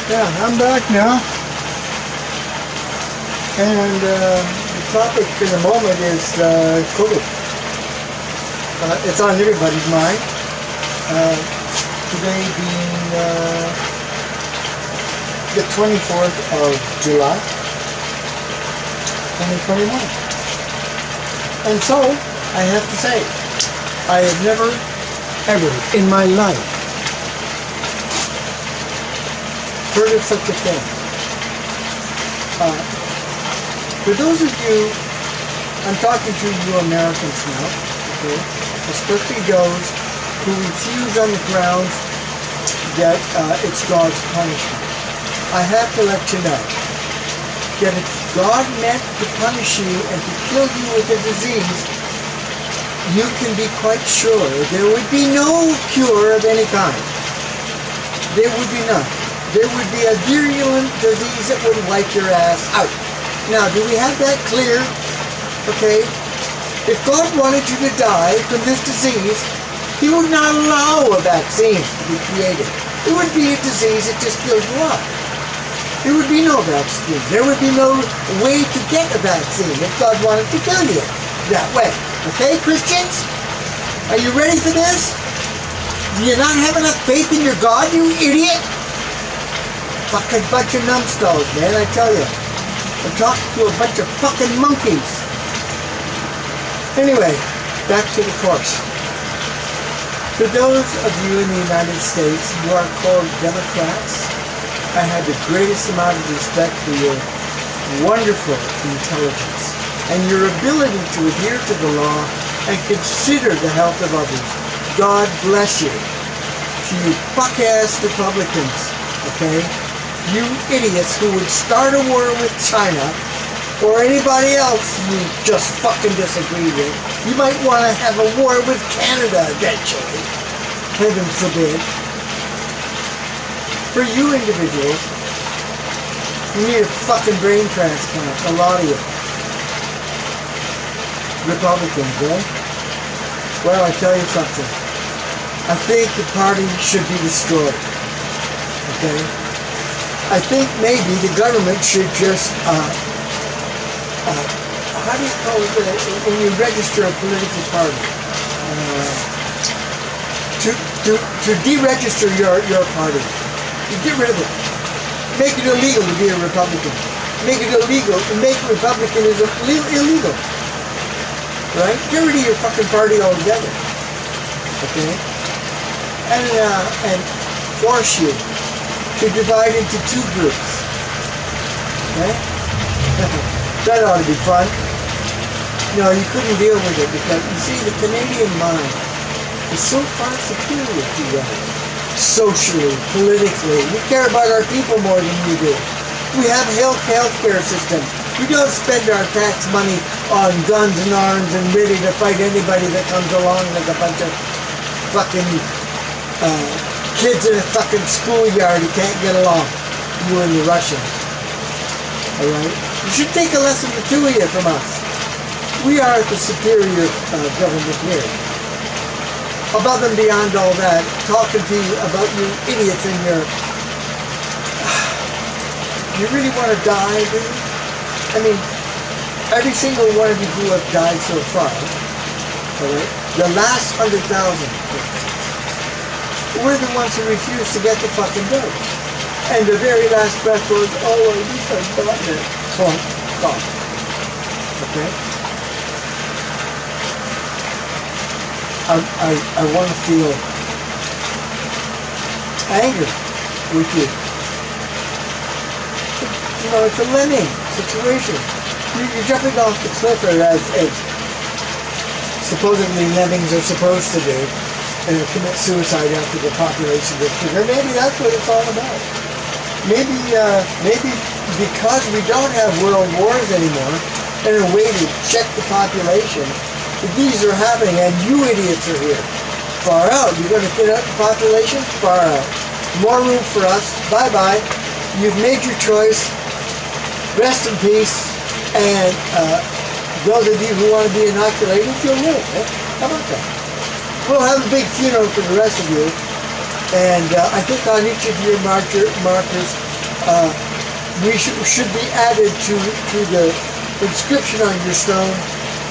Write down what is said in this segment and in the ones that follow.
Yeah, I'm back now. And the topic for the moment is COVID. It's on everybody's mind. Today being the 24th of July, 2021. And so, I have to say, I have never, ever in my life heard of such a thing. For those of you, I'm talking to you Americans now, okay, especially those who refuse on the grounds that it's God's punishment. I have to let you know that if God meant to punish you and to kill you with a disease, you can be quite sure there would be no cure of any kind. There would be none. There would be a virulent disease that would wipe your ass out. Now, do we have that clear? Okay? If God wanted you to die from this disease, He would not allow a vaccine to be created. It would be a disease that just kills you off. There would be no vaccine. There would be no way to get a vaccine if God wanted to kill you that way. Okay, Christians? Are you ready for this? Do you not have enough faith in your God, you idiot? Fucking bunch of numbskulls, man, I tell you. I'm talking to a bunch of fucking monkeys. Anyway, back to the course. For those of you in the United States who are called Democrats, I have the greatest amount of respect for your wonderful intelligence and your ability to adhere to the law and consider the health of others. God bless you. To you fuck-ass Republicans, okay? You idiots who would start a war with China or anybody else you just fucking disagree with. You might want to have a war with Canada eventually. Heaven forbid. For you individuals, you need a fucking brain transplant, a lot of you. Republicans, eh? Well, I tell you something. I think the party should be destroyed. Okay? I think maybe the government should just, how do you call it, when you register a political party? To deregister your party. You get rid of it. Make it illegal to be a Republican. Make it illegal, make Republicanism illegal. Right? Get rid of your fucking party altogether. Okay? And force you to divide into two groups. Okay? That ought to be fun. No, you couldn't deal with it because, you see, the Canadian mind is so far superior to that. Socially, politically. We care about our people more than you do. We have healthcare system. We don't spend our tax money on guns and arms and ready to fight anybody that comes along like a bunch of fucking kids in a fucking schoolyard who can't get along. You and the Russians. Alright? You should take a lesson, the two of you, from us. We are the superior government here. Above and beyond all that, talking to you about you idiots in your... You really want to die, do you? I mean, every single one of you who have died so far, alright, the last 100,000, we're the ones who refuse to get the fucking dose. And the very last breath goes, oh, at least I've gotten it. Clunk, clunk. Okay? I want to feel anger with you. You know, it's a lemming situation. You're jumping off the cliff as supposedly lemmings are supposed to do and commit suicide after the population gets bigger. Maybe that's what it's all about. Maybe because we don't have world wars anymore and a way to check the population, these are happening and you idiots are here. Far out. You're going to get out the population? Far out. More room for us. Bye-bye. You've made your choice. Rest in peace. And those of you who want to be inoculated, you'll live. Eh? How about that? We'll have a big funeral for the rest of you. And I think on each of your markers, should be added to the inscription on your stone,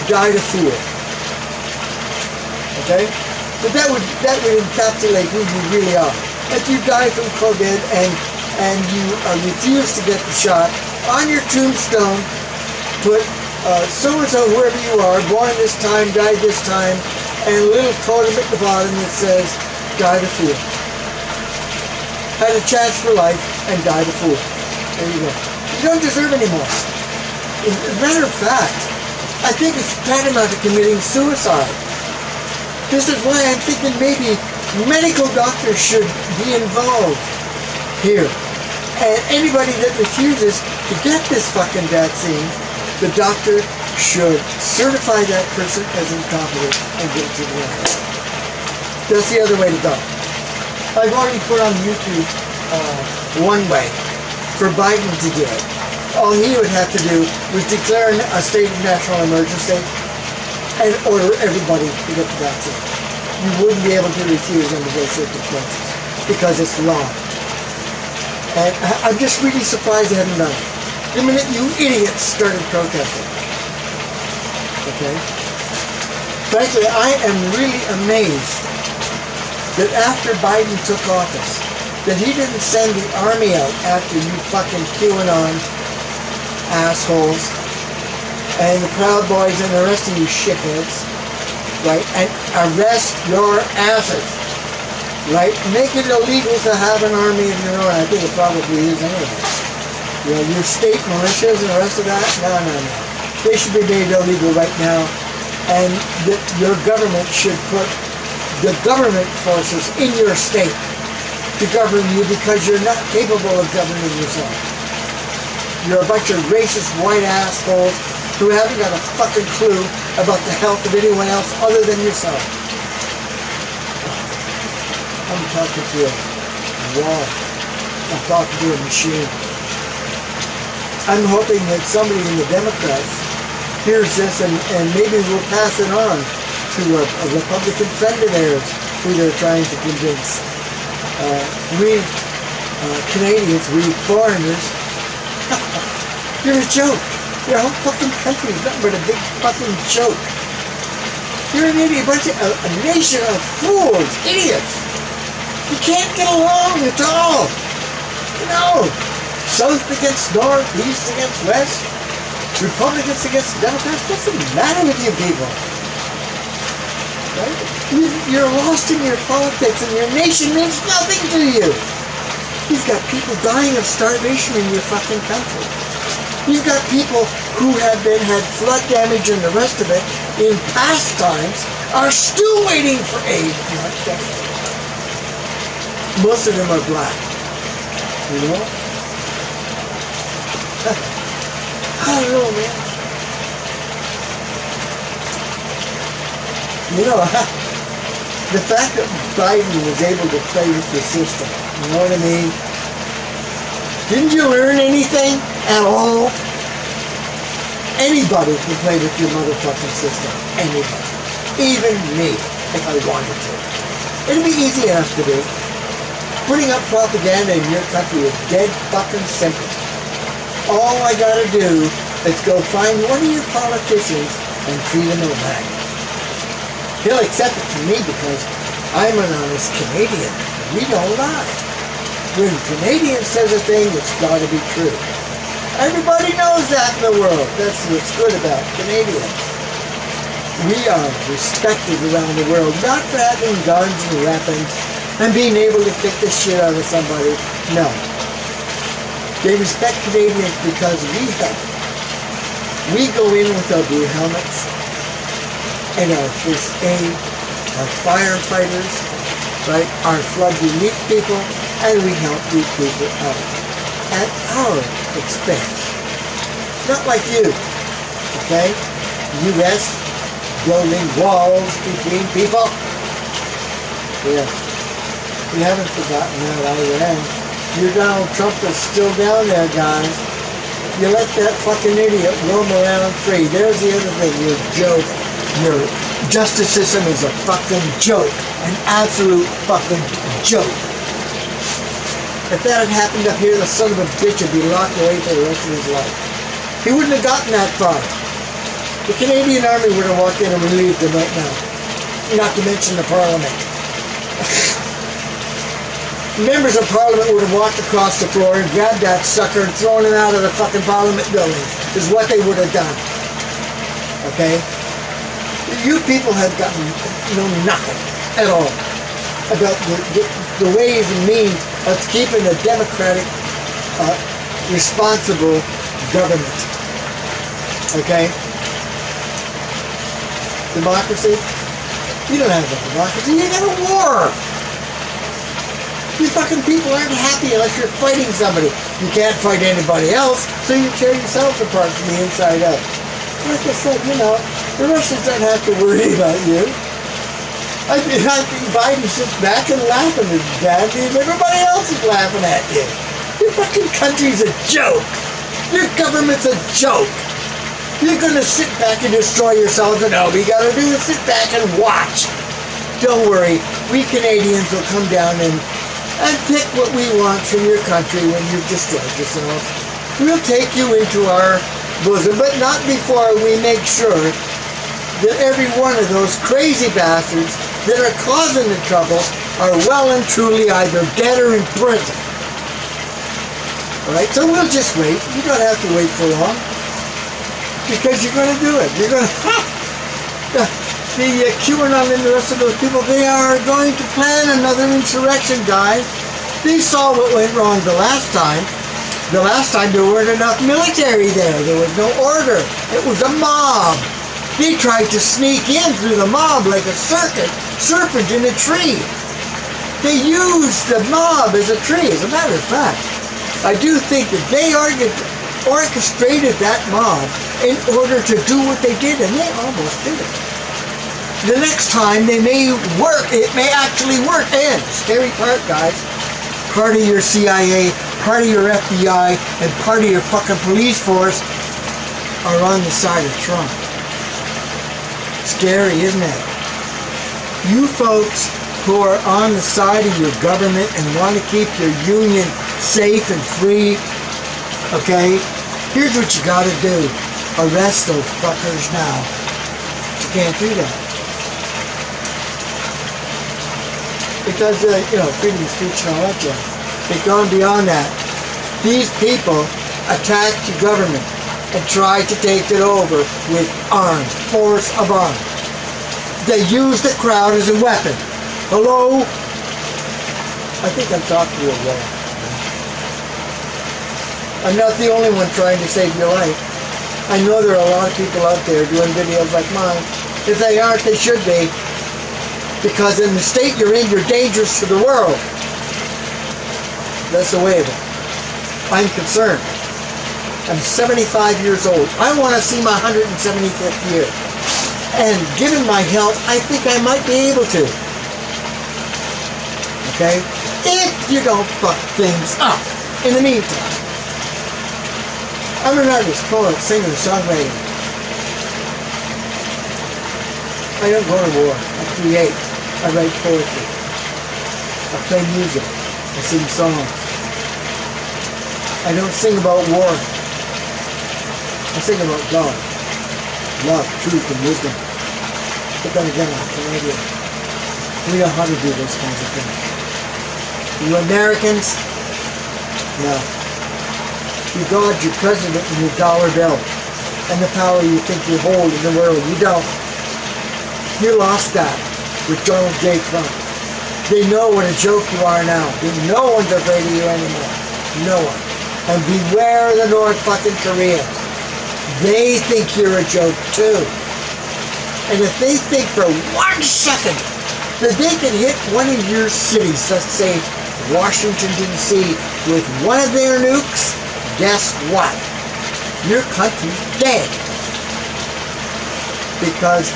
died a fool. Okay? But that would encapsulate who you really are. If you die from COVID and you refuse to get the shot, on your tombstone, put so-and-so, whoever you are, born this time, died this time, and a little totem at the bottom that says, died a fool. Had a chance for life and died a fool. There you go. You don't deserve any more. As a matter of fact, I think it's tantamount to committing suicide. This is why I'm thinking maybe medical doctors should be involved here. And anybody that refuses to get this fucking vaccine, the doctor should certify that person as incompetent and get it to the lab. That's the other way to go. I've already put on YouTube one way for Biden to do it. All he would have to do was declare a state of national emergency and order everybody to get the vaccine. You wouldn't be able to refuse under those circumstances because it's law. And I'm just really surprised they haven't done it. The minute you idiots started protesting. Okay? Frankly, I am really amazed that after Biden took office, that he didn't send the army out after you fucking QAnon assholes and the Proud Boys and the rest of you shitheads, right? And arrest your asses, right? Make it illegal to have an army of your own. I think it probably is anyway. You know, your state militias and the rest of that, no. They should be made illegal right now. And your government should put the government forces in your state to govern you because you're not capable of governing yourself. You're a bunch of racist white assholes who haven't got a fucking clue about the health of anyone else other than yourself. I'm talking to a wall. I'm talking to a machine. I'm hoping that somebody in the Democrats hears this and maybe will pass it on to a Republican friend of theirs who they're trying to convince. We Canadians, we foreigners, you're a joke. Your whole fucking country is nothing but a big fucking joke. You're an idiot, a nation of fools, idiots. You can't get along at all. You know, South against North, East against West, Republicans against Democrats. What's the matter with you people? Right? You're lost in your politics and your nation means nothing to you. You've got people dying of starvation in your fucking country. You've got people who have had flood damage and the rest of it in past times are still waiting for aid. Most of them are black. You know? I don't know, man. You know, the fact that Biden was able to play with the system, you know what I mean? Didn't you learn anything at all? Anybody can play with your motherfucking system. Anybody. Even me, if I wanted to. It'd be easy enough to do. Putting up propaganda in your country is dead fucking simple. All I gotta do is go find one of your politicians and feed him a bag. He'll accept it from me because I'm an honest Canadian. We don't lie. When a Canadian says a thing, it's gotta be true. Everybody knows that in the world. That's what's good about Canadians. We are respected around the world, not for having guns and weapons and being able to kick the shit out of somebody. No. They respect Canadians because we help. We go in with our blue helmets and our first aid, our firefighters, right, our flood relief people, and we help these people out at our expense. Not like you, okay? U.S. building walls between people. Yeah. We haven't forgotten that, Iran. Your Donald Trump is still down there, guys. You let that fucking idiot roam around free. There's the other thing, your joke. Your justice system is a fucking joke. An absolute fucking joke. If that had happened up here, the son of a bitch would be locked away for the rest of his life. He wouldn't have gotten that far. The Canadian Army would have walked in and relieved him right now. Not to mention the Parliament. Members of Parliament would have walked across the floor and grabbed that sucker and thrown him out of the fucking Parliament building, is what they would have done. Okay? You people have know nothing at all about the ways and means of keeping a democratic, responsible government. Okay? Democracy? You don't have a democracy, you got a war! You fucking people aren't happy unless you're fighting somebody. You can't fight anybody else, so you tear yourself apart from the inside out. Like I said, the Russians don't have to worry about you. I think Biden sits back and laughing at that, and everybody else is laughing at you. Your fucking country's a joke. Your government's a joke. You're gonna sit back and destroy yourselves, and all we gotta do is sit back and watch. Don't worry, we Canadians will come down and pick what we want from your country when you've destroyed yourself. We'll take you into our bosom, but not before we make sure that every one of those crazy bastards that are causing the trouble are well and truly either dead or in prison. Alright, so we'll just wait. You don't have to wait for long. Because you're going to do it. You're going to... The QAnon and the rest of those people, they are going to plan another insurrection, guys. They saw what went wrong the last time. The last time there weren't enough military there. There was no order. It was a mob. They tried to sneak in through the mob like a serpent in a tree. They used the mob as a tree. As a matter of fact, I do think that they orchestrated that mob in order to do what they did, and they almost did it. The next time they may work, it may actually work. And scary part, guys, part of your CIA, part of your FBI, and part of your fucking police force are on the side of Trump. Scary, isn't it? You folks who are on the side of your government and want to keep your union safe and free, okay, here's what you gotta do. Arrest those fuckers now. But you can't do that. Because, freedom of speech and all that jazz. They've gone beyond that. These people attacked the government and tried to take it over with arms, force of arms. They used the crowd as a weapon. Hello? I think I'm talking to a wall. I'm not the only one trying to save your life. I know there are a lot of people out there doing videos like mine. If they aren't, they should be. Because in the state you're in, you're dangerous to the world. That's the way of it. I'm concerned. I'm 75 years old. I want to see my 175th year. And given my health, I think I might be able to. Okay? If you don't fuck things up. In the meantime, I'm an artist, poet, singer, songwriter. I don't go to war. I create. I write poetry. I play music. I sing songs. I don't sing about war. I sing about God, love, truth, and wisdom. But then again, I'm Canadian. We know how to do those kinds of things. You Americans? No. You guard your president and your dollar bill and the power you think you hold in the world. You don't. You lost that with Donald J. Trump. They know what a joke you are now. No one's afraid of you anymore. No one. And beware the North fucking Koreans. They think you're a joke too. And if they think for 1 second that they can hit one of your cities, let's say Washington, D.C., with one of their nukes, guess what? Your country's dead. Because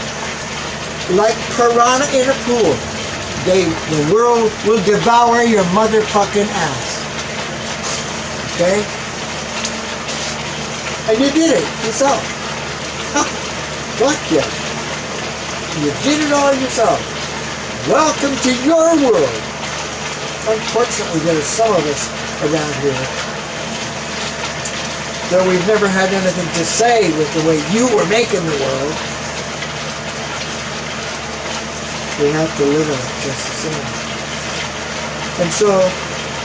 like piranha in a pool, the world will devour your motherfucking ass. Okay? And you did it yourself. Fuck you. You did it all yourself. Welcome to your world. unfortunately, there are some of us around here, though we've never had anything to say with the way you were making the world, we have to live in it just the same. And so,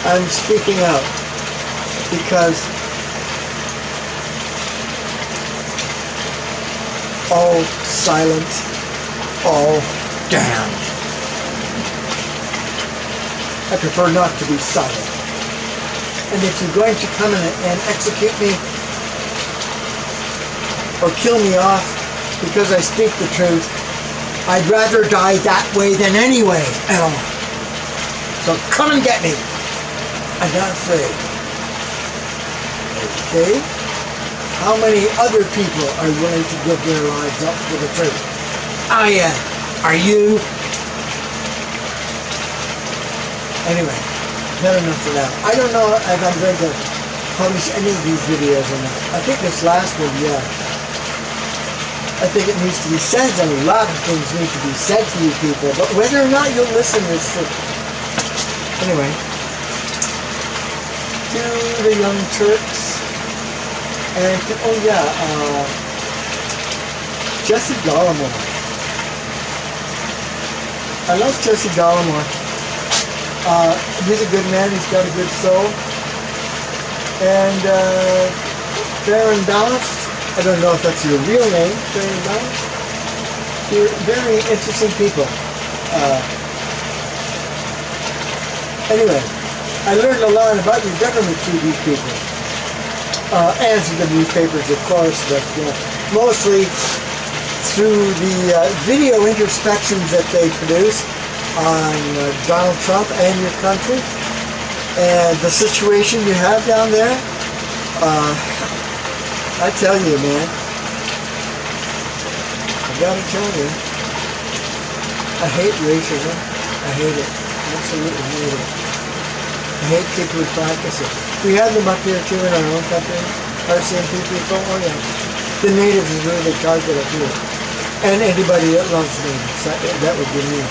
I'm speaking out because all silent, all damned. I prefer not to be silent. And if you're going to come in and execute me or kill me off because I speak the truth, I'd rather die that way than any way, Ellen. So come and get me. I'm not afraid. Okay? How many other people are willing to give their lives up for the truth? I am. Are you? Anyway, not enough for that. I don't know if I'm going to publish any of these videos or not. I think this last one, yeah. I think it needs to be said, and a lot of things need to be said to you people, but whether or not you'll listen is... Anyway. To the Young Turks. And, oh yeah, Jesse Gallimore. I love Jesse Gallimore. He's a good man, he's got a good soul. And Fair and Balanced, I don't know if that's your real name, Fair and Balanced. You're very interesting people. Anyway, I learned a lot about your government through these people. And through the newspapers, of course, but mostly through the video introspections that they produce on Donald Trump and your country and the situation you have down there. I tell you, man, I gotta tell you, I hate racism. I hate it. Absolutely hate it. I hate people who practice it. We have them up here too in our own country. RCMP people, oh yeah. The natives is really the target up here. And anybody that loves natives, that would be me.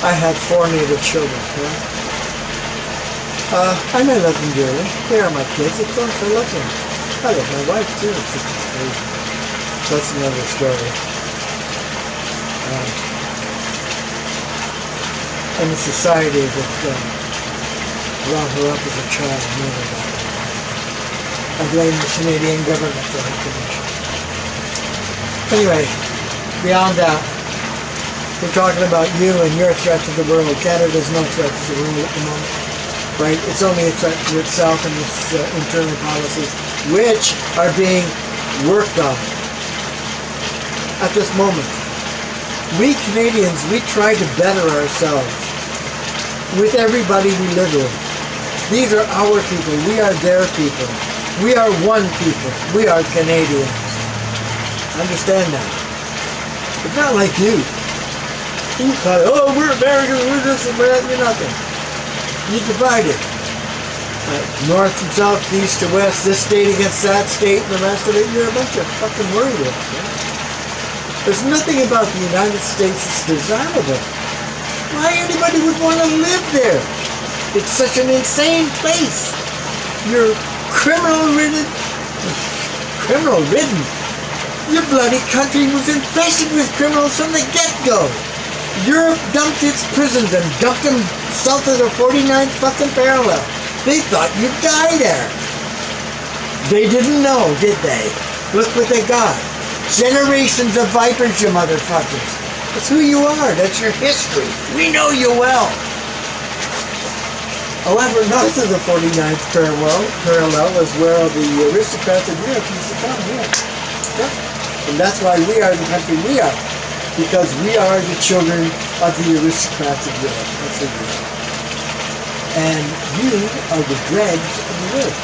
I have 4 native children, and I love them dearly. They are my kids, of course, I love them. I love my wife too, it's just crazy. That's another story. And the society that brought her up as a child, never got that. I blame the Canadian government for her condition. Anyway, beyond that, we're talking about you and your threat to the world. Canada's no threat to the world at the moment, right? It's only a threat to itself and its internal policies, which are being worked on at this moment. We Canadians, we try to better ourselves with everybody we live with. These are our people. We are their people. We are one people. We are Canadians. Understand that. It's not like you. You call it, oh, we're Americans, we're this and that, you're nothing. You divide it. North and south, east to west, this state against that state, and the rest of it, you're a bunch of fucking worried. There's nothing about the United States that's desirable. Why anybody would want to live there? It's such an insane place. You're criminal-ridden. Your bloody country was infested with criminals from the get-go. Europe dumped its prisons and dumped them south of the 49th fucking parallel. They thought you'd die there. They didn't know, did they? Look what they got. Generations of vipers, you motherfuckers. That's who you are. That's your history. We know you well. However, north of the 49th parallel is where the aristocrats of Europe used to come here. Yeah. And that's why we are the country we are. Because we are the children of the aristocrats of Europe. That's who we are. And you are the dregs of the earth.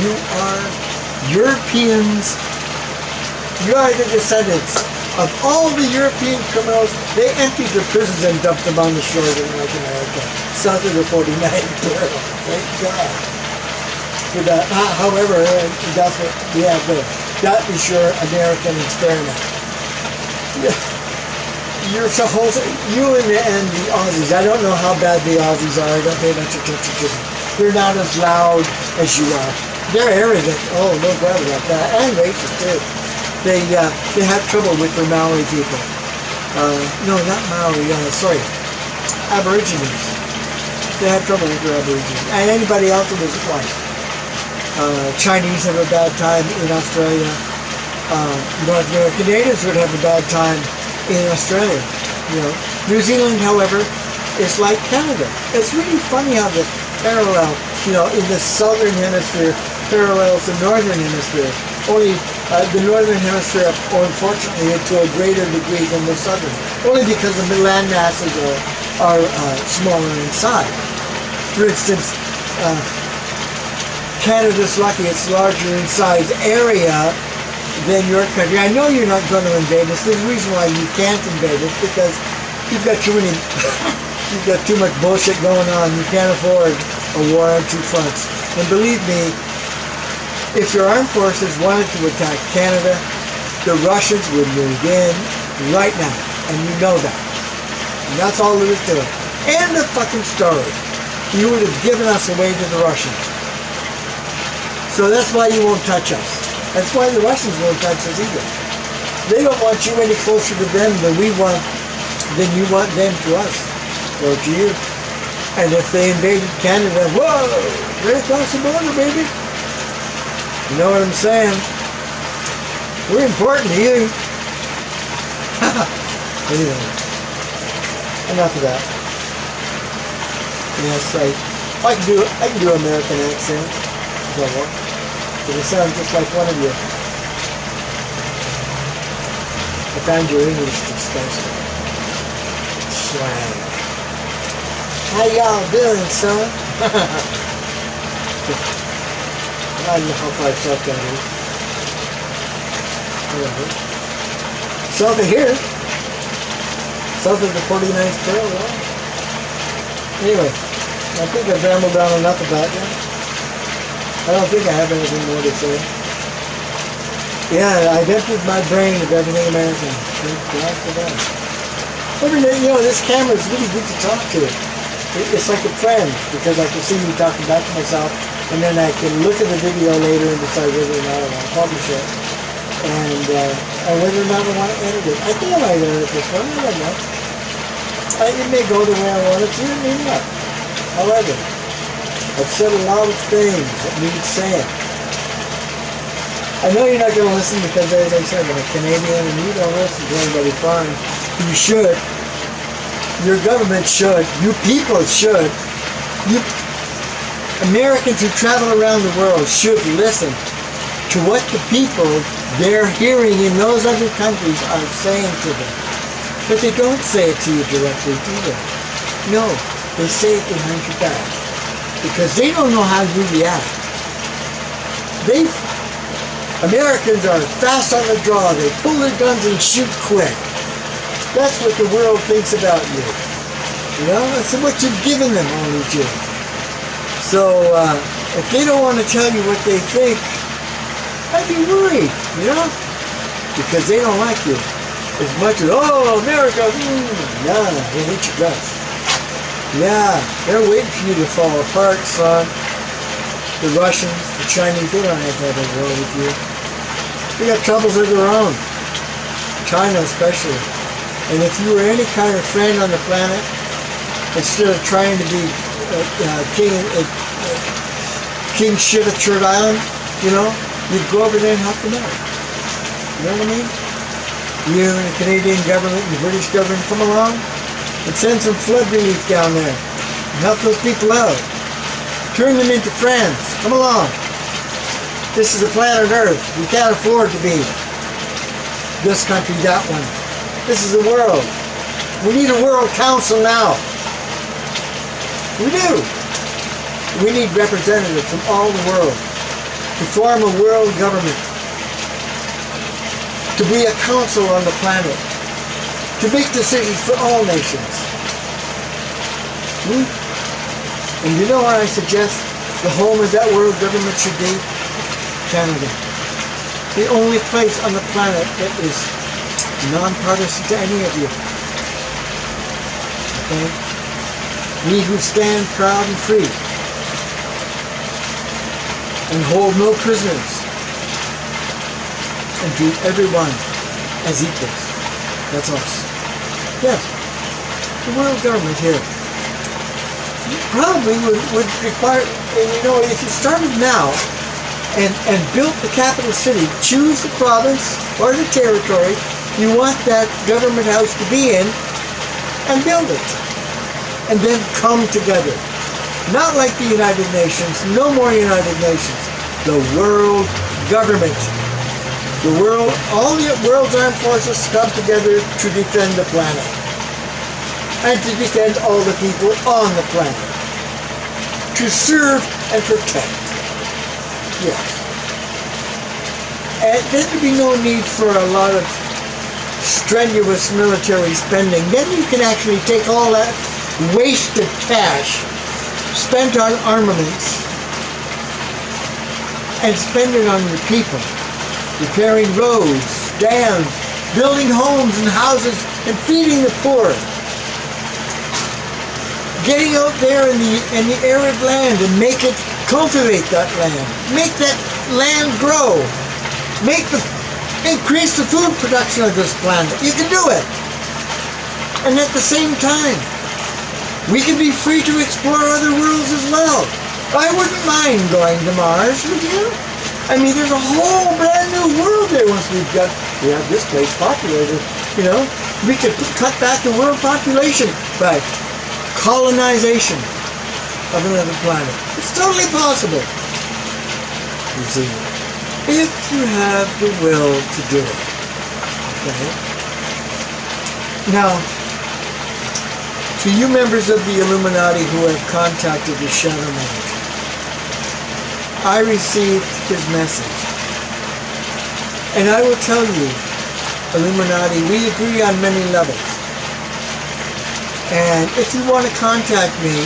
You are Europeans. You are the descendants of all the European criminals. They emptied their prisons and dumped them on the shores of North America, south of the 49th parallel. Thank God for that. However, that's what we have there. That is your American experiment. you're so whole, you and the Aussies. I don't know how bad the Aussies are. I don't pay much attention to them. They're not as loud as you are. They're arrogant. Oh, no doubt about that. And racist too. They have trouble with the Maori people. No, not Maori. Sorry, Aborigines. They have trouble with their Aborigines and anybody else who isn't white. Chinese have a bad time in Australia. North American natives would have a bad time in Australia. You know, New Zealand, however, is like Canada. It's really funny how the parallel, you know, in the southern hemisphere parallels the northern hemisphere. Only the northern hemisphere, or unfortunately, to a greater degree than the southern. Only because the land masses are smaller in size. For instance, Canada's lucky it's larger in size area than your country. I know you're not going to invade us. There's a reason why you can't invade us, because you've got too many, you've got too much bullshit going on. You can't afford a war on two fronts. And believe me, if your armed forces wanted to attack Canada, the Russians would move in right now. And you know that. And that's all there is to it. End of fucking story. You would have given us away to the Russians. So that's why you won't touch us. That's why the Russians won't touch us either. They don't want you any closer to them than you want them to us, or to you. And if they invaded Canada, whoa, they're across the border, baby. You know what I'm saying? We're important to you. Anyway, enough of that. Yes, I can do American accent if I want. But it sounds just like one of you. I found your English disgusting. Swag. How y'all doing, son? I don't know how far south that is. Whatever. South of here. South of the 49th parallel. Anyway, I think I've rambled on enough about you. I don't think I have anything more to say. Yeah, I've emptied my brain of everything American. Thank God for that. You know, this camera is really good to talk to. It's like a friend, because I can see me talking back to myself, and then I can look at the video later and decide whether or not I want to publish it, and whether or not I want to edit it. I think I might edit this one. I don't know. It may go the way I want it to, it may not. However, I've said a lot of things that need saying. I know you're not going to listen because, as I said, I'm a Canadian and you don't listen to anybody foreign. You should. Your government should. You people should. You Americans who travel around the world should listen to what the people they're hearing in those other countries are saying to them. But they don't say it to you directly, do they? No, they say it behind your back. Because they don't know how you react. Americans are fast on the draw. They pull their guns and shoot quick. That's what the world thinks about you. You know, that's what you've given them, only you. So, if they don't want to tell you what they think, I'd be worried, you know? Because they don't like you. As much as, oh, America, nah, they hate your guts. Yeah, they're waiting for you to fall apart, son. The Russians, the Chinese, they don't have to have a war with you. They got troubles of their own. China especially. And if you were any kind of friend on the planet, instead of trying to be king shit at Third Island, you know, you'd go over there and help them out. You know what I mean? You and the Canadian government and the British government come along and send some flood relief down there and help those people out. Turn them into friends. Come along. This is the planet Earth. We can't afford to be this country, that one. This is the world. We need a world council now. We do. We need representatives from all the world to form a world government, to be a council on the planet, to make decisions for all nations. And you know where I suggest the home of that world government should be? Canada. The only place on the planet that is non-partisan to any of you. Okay? We who stand proud and free and hold no prisoners and treat everyone as equals. That's us. Yes. The world government here probably would require, and you know, if you started now and built the capital city, choose the province or the territory you want that government house to be in and build it. And then come together. Not like the United Nations, no more United Nations. The world government. The world, all the world's armed forces come together to defend the planet. And to defend all the people on the planet. To serve and protect. Yes. And then there'd be no need for a lot of strenuous military spending. Then you can actually take all that wasted cash spent on armaments and spend it on your people. Repairing roads, dams, building homes and houses, and feeding the poor. Getting out there in the arid land and cultivate that land. Make that land grow. Increase the food production of this planet. You can do it. And at the same time, we can be free to explore other worlds as well. I wouldn't mind going to Mars, would you? I mean, there's a whole brand new world there once we have this place populated, you know. We could cut back the world population by colonization of another planet. It's totally possible. You see, if you have the will to do it. Okay? Now, to you members of the Illuminati who have contacted the Shadow Man, I received his message. And I will tell you, Illuminati, we agree on many levels. And if you want to contact me,